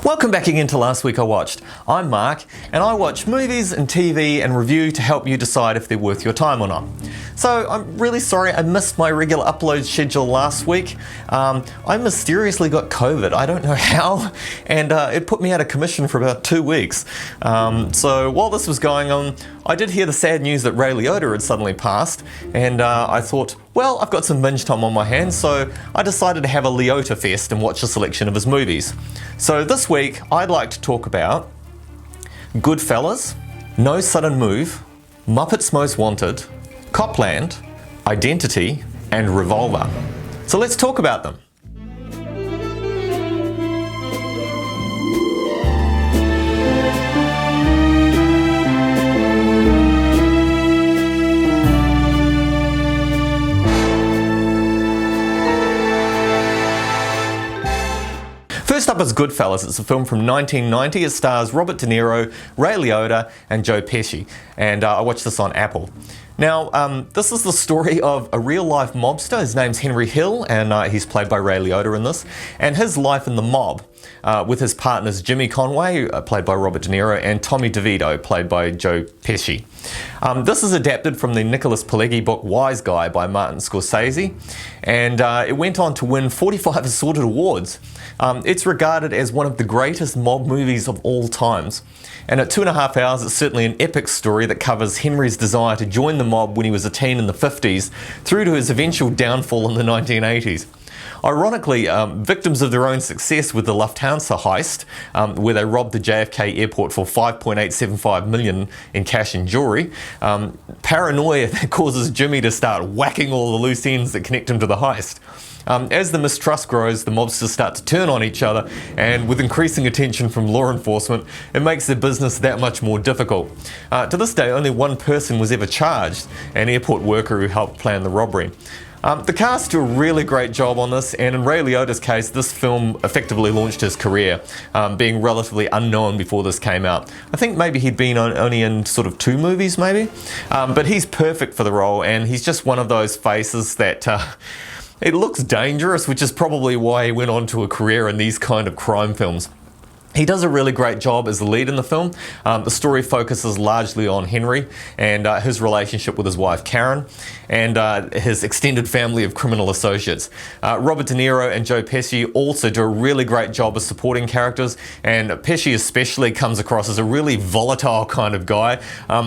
Welcome back again to Last Week I Watched. I'm Mark, and I watch movies and TV and review to help you decide if they're worth your time or not. So I'm really sorry I missed my regular upload schedule last week. I mysteriously got COVID, I don't know how, and it put me out of commission for about 2 weeks. So while this was going on, I did hear the sad news that Ray Liotta had suddenly passed, and I thought, well, I've got some binge time on my hands, so I decided to have a Liotta fest and watch a selection of his movies. So this week, I'd like to talk about Goodfellas, No Sudden Move, Muppets Most Wanted, Copland, Identity, and Revolver. So let's talk about them. First up is Goodfellas. It's a film from 1990. It stars Robert De Niro, Ray Liotta, and Joe Pesci. And I watched this on Apple. Now, this is the story of a real-life mobster. His name's Henry Hill, and he's played by Ray Liotta in this. And his life in the mob, with his partners Jimmy Conway, played by Robert De Niro, and Tommy DeVito, played by Joe Pesci. This is adapted from the Nicholas Pileggi book Wise Guy by Martin Scorsese, and it went on to win 45 assorted awards. It's regarded as one of the greatest mob movies of all times. And at 2.5 hours, it's certainly an epic story that covers Henry's desire to join the mob when he was a teen in the 50s, through to his eventual downfall in the 1980s. Ironically, victims of their own success with the Lufthansa heist, where they robbed the JFK airport for $5.875 million in cash and jewelry, paranoia that causes Jimmy to start whacking all the loose ends that connect him to the heist. As the mistrust grows, the mobsters start to turn on each other, and with increasing attention from law enforcement, it makes their business that much more difficult. To this day, only one person was ever charged, an airport worker who helped plan the robbery. The cast do a really great job on this, and in Ray Liotta's case, this film effectively launched his career, being relatively unknown before this came out. I think maybe he'd been only in sort of 2 movies, maybe, but he's perfect for the role, and he's just one of those faces that it looks dangerous, which is probably why he went on to a career in these kind of crime films. He does a really great job as the lead in the film. The story focuses largely on Henry and his relationship with his wife Karen, and his extended family of criminal associates. Robert De Niro and Joe Pesci also do a really great job as supporting characters, and Pesci especially comes across as a really volatile kind of guy.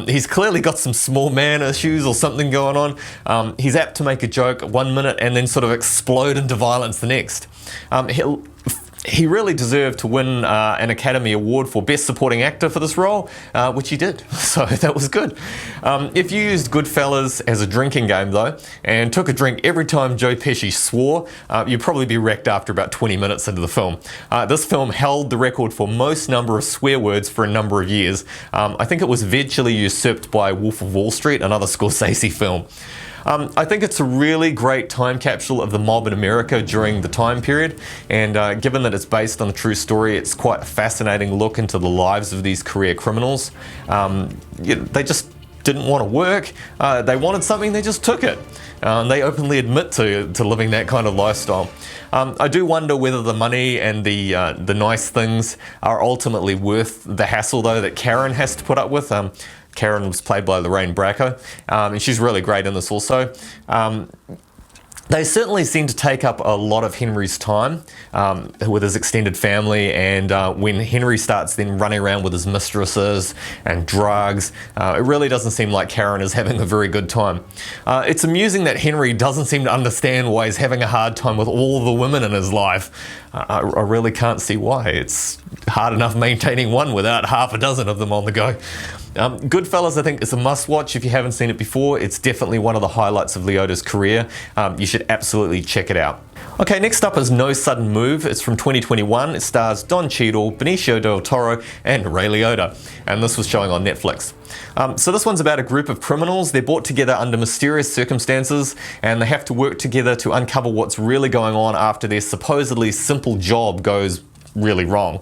He's clearly got some small man issues or something going on. He's apt to make a joke 1 minute and then sort of explode into violence the next. He really deserved to win an Academy Award for Best Supporting Actor for this role, which he did, so that was good. If you used Goodfellas as a drinking game though, and took a drink every time Joe Pesci swore, you'd probably be wrecked after about 20 minutes into the film. This film held the record for most number of swear words for a number of years. I think it was eventually usurped by Wolf of Wall Street, another Scorsese film. I think it's a really great time capsule of the mob in America during the time period, and given that it's based on a true story, it's quite a fascinating look into the lives of these career criminals. They just didn't want to work, they wanted something, they just took it. They openly admit to living that kind of lifestyle. I do wonder whether the money and the nice things are ultimately worth the hassle though that Karen has to put up with. Karen was played by Lorraine Bracco, and she's really great in this also. They certainly seem to take up a lot of Henry's time with his extended family, and when Henry starts then running around with his mistresses and drugs, it really doesn't seem like Karen is having a very good time. It's amusing that Henry doesn't seem to understand why he's having a hard time with all the women in his life. I really can't see why. It's hard enough maintaining one without half a dozen of them on the go. Goodfellas, I think, is a must-watch if you haven't seen it before. It's definitely one of the highlights of Liotta's career. You should absolutely check it out. Okay, next up is No Sudden Move. It's from 2021. It stars Don Cheadle, Benicio del Toro, and Ray Liotta. And this was showing on Netflix. So this one's about a group of criminals. They're brought together under mysterious circumstances, and they have to work together to uncover what's really going on after their supposedly simple job goes really wrong.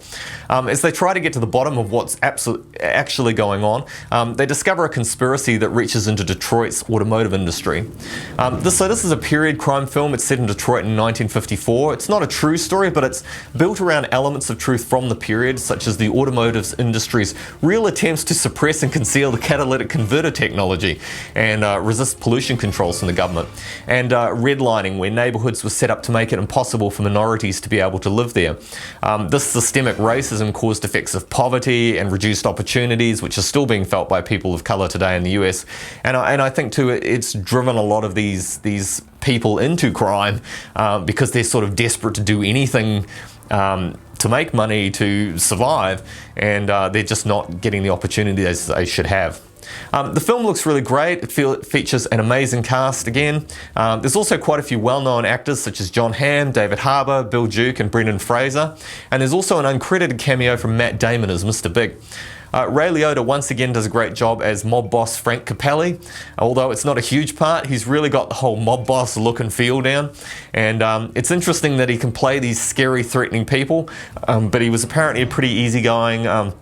As they try to get to the bottom of what's actually going on, they discover a conspiracy that reaches into Detroit's automotive industry. So this is a period crime film. It's set in Detroit in 1954. It's not a true story, but it's built around elements of truth from the period, such as the automotive industry's real attempts to suppress and conceal the catalytic converter technology and resist pollution controls from the government, and redlining, where neighbourhoods were set up to make it impossible for minorities to be able to live there. This systemic racism caused effects of poverty and reduced opportunities, which are still being felt by people of colour today in the US. And I think too, it's driven a lot of these people into crime because they're sort of desperate to do anything to make money to survive, and they're just not getting the opportunity as they should have. The film looks really great. It features an amazing cast again. There's also quite a few well-known actors such as John Hamm, David Harbour, Bill Duke and Brendan Fraser. And there's also an uncredited cameo from Matt Damon as Mr. Big. Ray Liotta once again does a great job as mob boss Frank Capelli. Although it's not a huge part, he's really got the whole mob boss look and feel down. And it's interesting that he can play these scary, threatening people, but he was apparently a pretty easygoing,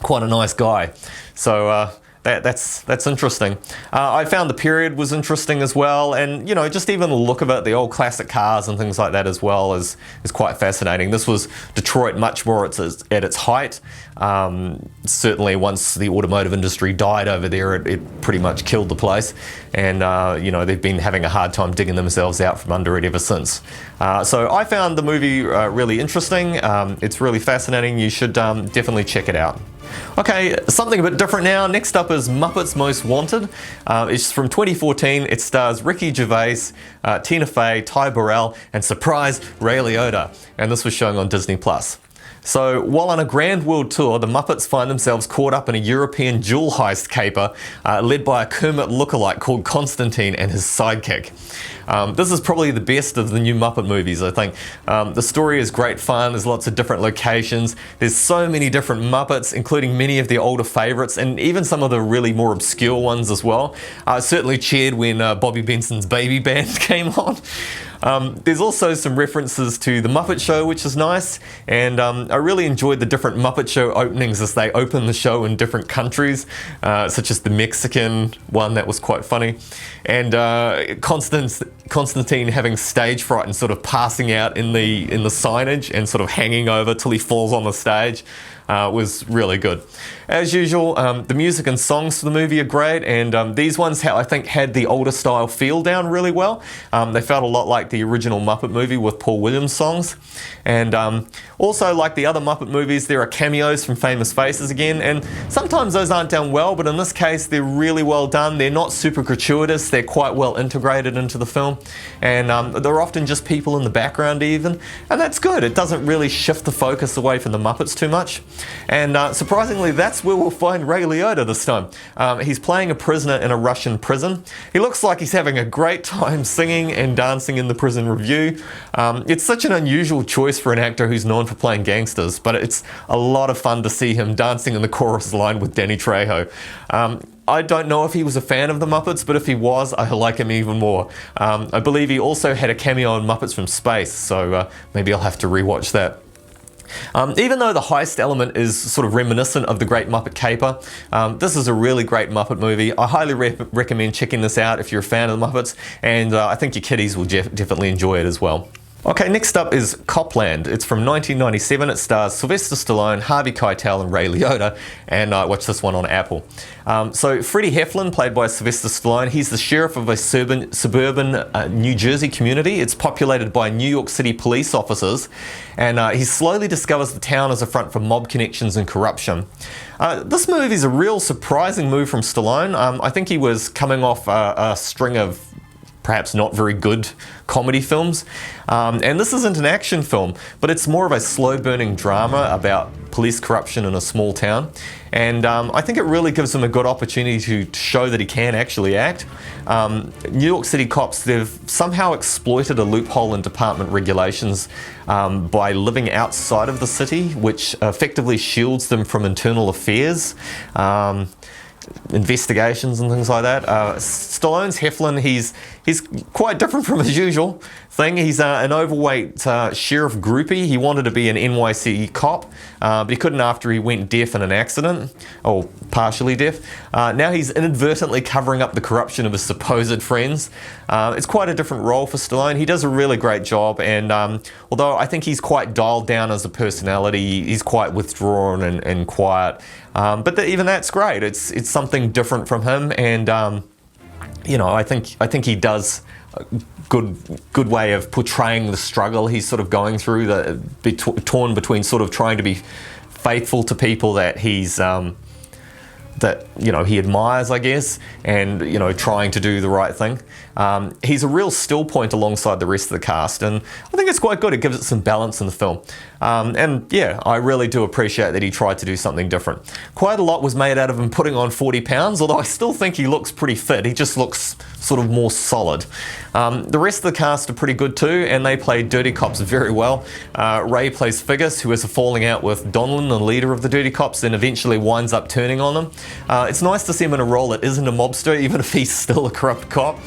quite a nice guy. So that's interesting. I found the period was interesting as well, and you know, just even the look of it, the old classic cars and things like that as well is quite fascinating. This was Detroit much more at its height. Certainly once the automotive industry died over there, it pretty much killed the place, and you know, they've been having a hard time digging themselves out from under it ever since. So I found the movie really interesting. It's really fascinating. You should definitely check it out. Okay, something a bit different now. Next up is Muppets Most Wanted. It's from 2014. It stars Ricky Gervais, Tina Fey, Ty Burrell, and surprise, Ray Liotta. And this was showing on Disney+. So, while on a grand world tour, the Muppets find themselves caught up in a European jewel heist caper led by a Kermit lookalike called Constantine and his sidekick. This is probably the best of the new Muppet movies, I think. The story is great fun, there's lots of different locations, there's so many different Muppets, including many of the older favourites, and even some of the really more obscure ones as well. I certainly cheered when Bobby Benson's Baby Band came on. There's also some references to The Muppet Show, which is nice, and I really enjoyed the different Muppet Show openings as they open the show in different countries, such as the Mexican one that was quite funny, and Constantine having stage fright and sort of passing out in the signage and sort of hanging over till he falls on the stage. Was really good. As usual, the music and songs for the movie are great, and these ones I think had the older style feel down really well. They felt a lot like the original Muppet movie with Paul Williams songs. And also, like the other Muppet movies, there are cameos from famous faces again, and sometimes those aren't done well, but in this case they're really well done. They're not super gratuitous, they're quite well integrated into the film, and they're often just people in the background even, and that's good. It doesn't really shift the focus away from the Muppets too much. And surprisingly, that's where we'll find Ray Liotta this time. He's playing a prisoner in a Russian prison. He looks like he's having a great time singing and dancing in the prison review. It's such an unusual choice for an actor who's known for playing gangsters, but it's a lot of fun to see him dancing in the chorus line with Danny Trejo. I don't know if he was a fan of the Muppets, but if he was, I like him even more. I believe he also had a cameo in Muppets from Space, so maybe I'll have to rewatch that. Even though the heist element is sort of reminiscent of the Great Muppet Caper, this is a really great Muppet movie. I highly recommend checking this out if you're a fan of the Muppets, and I think your kiddies will definitely enjoy it as well. Okay, next up is Copland. It's from 1997. It stars Sylvester Stallone, Harvey Keitel and Ray Liotta, and I watched this one on Apple. So Freddie Heflin, played by Sylvester Stallone, he's the sheriff of a suburban New Jersey community. It's populated by New York City police officers, and he slowly discovers the town as a front for mob connections and corruption. This movie is a real surprising move from Stallone. I think he was coming off a string of perhaps not very good comedy films. And this isn't an action film, but it's more of a slow-burning drama about police corruption in a small town. And I think it really gives him a good opportunity to show that he can actually act. New York City cops, they've somehow exploited a loophole in department regulations by living outside of the city, which effectively shields them from internal affairs. Investigations and things like that. Stallone's Heflin, he's he's quite different from his usual thing. He's an overweight sheriff groupie. He wanted to be an NYC cop, but he couldn't after he went deaf in an accident, or partially deaf. Now he's inadvertently covering up the corruption of his supposed friends. It's quite a different role for Stallone. He does a really great job, and although I think he's quite dialed down as a personality, he's quite withdrawn and quiet. But even that's great. It's something different from him, and you know, I think he does a good way of portraying the struggle he's sort of going through, torn between sort of trying to be faithful to people that he's that, you know, he admires, I guess, and, you know, trying to do the right thing. He's a real still point alongside the rest of the cast, and I think it's quite good. It gives it some balance in the film. And yeah, I really do appreciate that he tried to do something different. Quite a lot was made out of him putting on 40 pounds, although I still think he looks pretty fit. He just looks sort of more solid. The rest of the cast are pretty good too, and they play dirty cops very well. Ray plays Figgis, who has a falling out with Donlin, the leader of the dirty cops, and eventually winds up turning on them. It's nice to see him in a role that isn't a mobster, even if he's still a corrupt cop.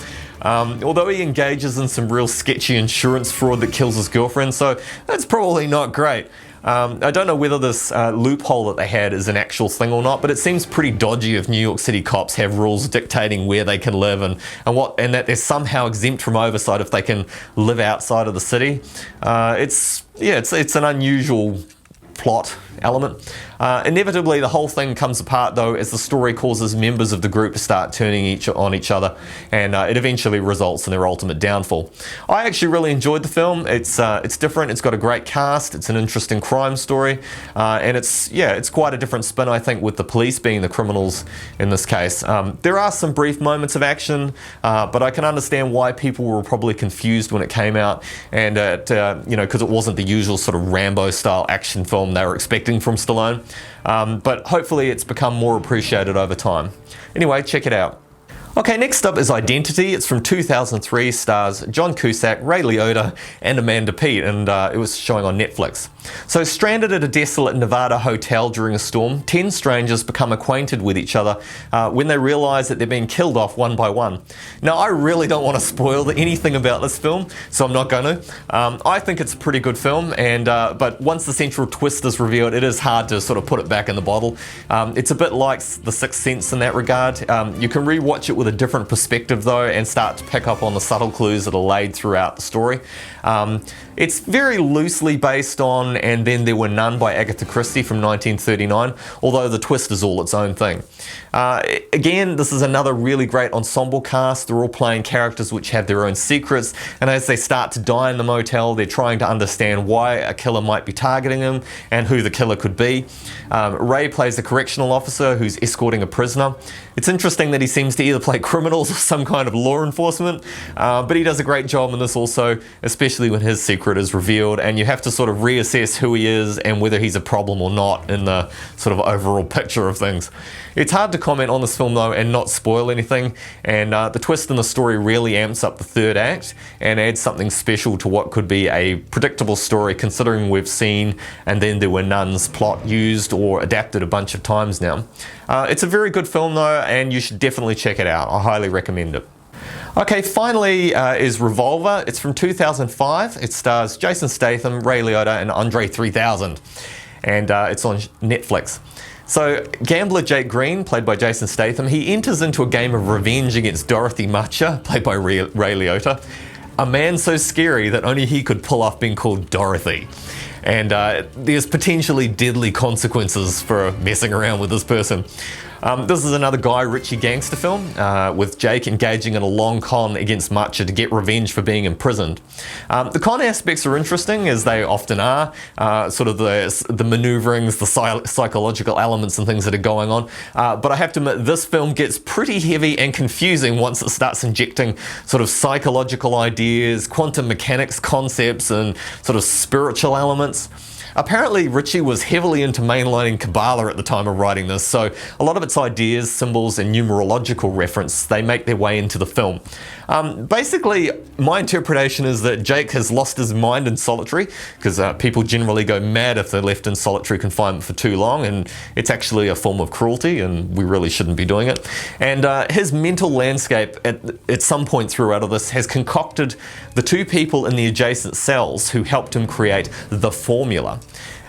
Although he engages in some real sketchy insurance fraud that kills his girlfriend, so that's probably not great. I don't know whether this loophole that they had is an actual thing or not, but it seems pretty dodgy if New York City cops have rules dictating where they can live and that they're somehow exempt from oversight if they can live outside of the city. It's an unusual plot element. Inevitably, the whole thing comes apart though as the story causes members of the group to start turning on each other, and it eventually results in their ultimate downfall. I actually really enjoyed the film. It's different. It's got a great cast. It's an interesting crime story, and it's quite a different spin, I think, with the police being the criminals in this case. There are some brief moments of action, but I can understand why people were probably confused when it came out, and because it wasn't the usual sort of Rambo-style action film they were expecting from Stallone. But hopefully it's become more appreciated over time. Anyway, check it out. Okay, next up is Identity. It's from 2003, stars John Cusack, Ray Liotta, and Amanda Peet, and it was showing on Netflix. So, stranded at a desolate Nevada hotel during a storm, 10 strangers become acquainted with each other when they realise that they're being killed off one by one. Now, I really don't want to spoil anything about this film, so I'm not going to. I think it's a pretty good film, and but once the central twist is revealed, it is hard to sort of put it back in the bottle. It's a bit like The Sixth Sense in that regard. You can re-watch it with a different perspective though, and start to pick up on the subtle clues that are laid throughout the story. It's very loosely based on And Then There Were None by Agatha Christie from 1939, although the twist is all its own thing. Again, this is another really great ensemble cast. They're all playing characters which have their own secrets, and as they start to die in the motel, they're trying to understand why a killer might be targeting them and who the killer could be. Ray plays a correctional officer who's escorting a prisoner. It's interesting that he seems to either play criminals or some kind of law enforcement, but he does a great job in this also, especially when his secret is revealed, and you have to sort of reassess who he is and whether he's a problem or not in the sort of overall picture of things. It's hard to comment on this film though and not spoil anything, and the twist in the story really amps up the third act and adds something special to what could be a predictable story, considering we've seen And Then There Were None's plot used or adapted a bunch of times now. It's a very good film though, and you should definitely check it out. I highly recommend it. Okay, finally is Revolver. It's from 2005. It stars Jason Statham, Ray Liotta, and Andre 3000. And it's on Netflix. So, gambler Jake Green, played by Jason Statham, he enters into a game of revenge against Dorothy Matcha, played by Ray Liotta, a man so scary that only he could pull off being called Dorothy. And there's potentially deadly consequences for messing around with this person. This is another Guy Ritchie gangster film, with Jake engaging in a long con against Matcha to get revenge for being imprisoned. The con aspects are interesting, as they often are, sort of the maneuverings, the psychological elements and things that are going on, but I have to admit this film gets pretty heavy and confusing once it starts injecting sort of psychological ideas, quantum mechanics concepts, and sort of spiritual elements. apparently Ritchie was heavily into mainlining Kabbalah at the time of writing this, so a lot of its ideas, symbols, and numerological reference, they make their way into the film. Basically, my interpretation is that Jake has lost his mind in solitary, because people generally go mad if they're left in solitary confinement for too long, and it's actually a form of cruelty, and we really shouldn't be doing it. And his mental landscape at some point throughout all this has concocted the two people in the adjacent cells who helped him create the formula.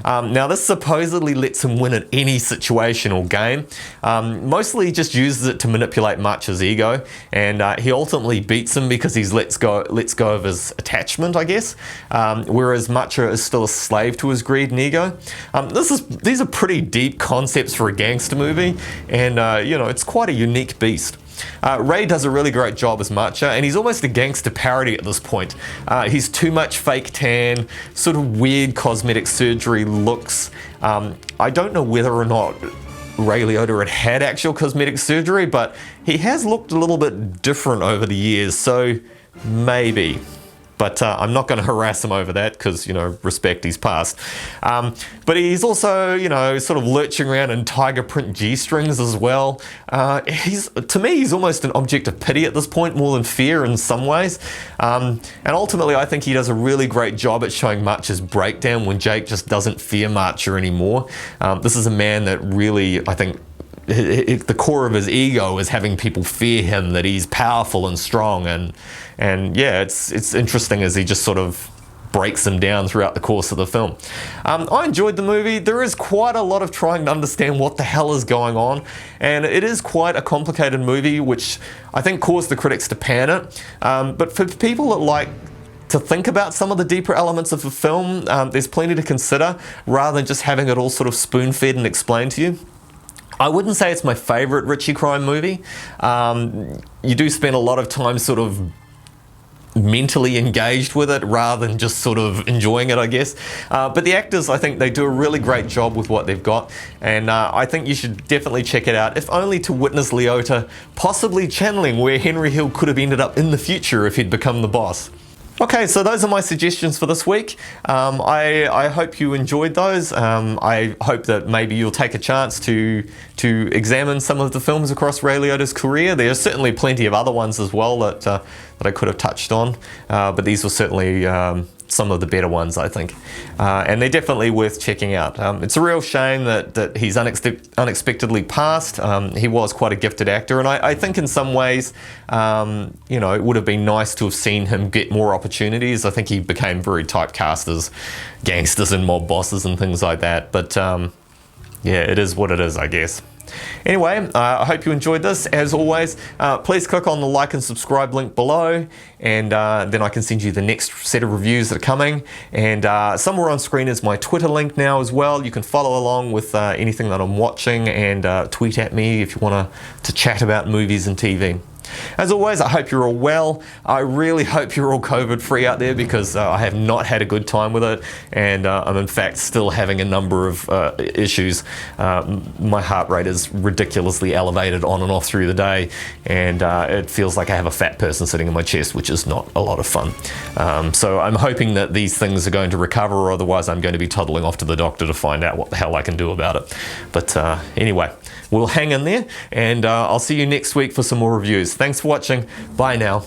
Now this supposedly lets him win at any situation or game. Mostly he just uses it to manipulate March's ego, and he ultimately beats him because he's lets go of his attachment, I guess, whereas Marcha is still a slave to his greed and ego. These are pretty deep concepts for a gangster movie, and it's quite a unique beast. Ray does a really great job as Marcha, and he's almost a gangster parody at this point. He's too much fake tan, sort of weird cosmetic surgery looks. I don't know whether or not Ray Liotta had actual cosmetic surgery, but he has looked a little bit different over the years, so maybe. But I'm not going to harass him over that because, respect, he's passed. But he's also, sort of lurching around in tiger print G-strings as well. To me, he's almost an object of pity at this point, more than fear in some ways. And ultimately, I think he does a really great job at showing March's breakdown when Jake just doesn't fear Marcha anymore. This is a man that really, I think, the core of his ego is having people fear him, that he's powerful and strong, and yeah, it's interesting as he just sort of breaks him down throughout the course of the film. I enjoyed the movie. There is quite a lot of trying to understand what the hell is going on, and it is quite a complicated movie, which I think caused the critics to pan it. But for people that like to think about some of the deeper elements of the film, there's plenty to consider, rather than just having it all sort of spoon-fed and explained to you. I wouldn't say it's my favourite Ritchie crime movie. You do spend a lot of time sort of mentally engaged with it rather than just sort of enjoying it, I guess. But the actors, I think they do a really great job with what they've got, and I think you should definitely check it out, if only to witness Liotta possibly channeling where Henry Hill could have ended up in the future if he'd become the boss. Okay, so those are my suggestions for this week. I hope you enjoyed those. I hope that maybe you'll take a chance to examine some of the films across Ray Liotta's career. There are certainly plenty of other ones as well that I could have touched on, but these were certainly some of the better ones, I think. And they're definitely worth checking out. It's a real shame that he's unexpectedly passed. He was quite a gifted actor, and I think in some ways, it would have been nice to have seen him get more opportunities. I think he became very typecast as gangsters and mob bosses and things like that. But yeah, it is what it is, I guess. Anyway, I hope you enjoyed this. As always, please click on the like and subscribe link below, and then I can send you the next set of reviews that are coming. And somewhere on screen is my Twitter link now as well. You can follow along with anything that I'm watching, and tweet at me if you want to chat about movies and TV. As always, I hope you're all well. I really hope you're all COVID free out there, because I have not had a good time with it, and I'm in fact still having a number of issues. My heart rate is ridiculously elevated on and off through the day, and it feels like I have a fat person sitting in my chest, which is not a lot of fun. So I'm hoping that these things are going to recover, or otherwise I'm going to be toddling off to the doctor to find out what the hell I can do about it. But anyway, we'll hang in there, and I'll see you next week for some more reviews. Thanks for watching. Bye now.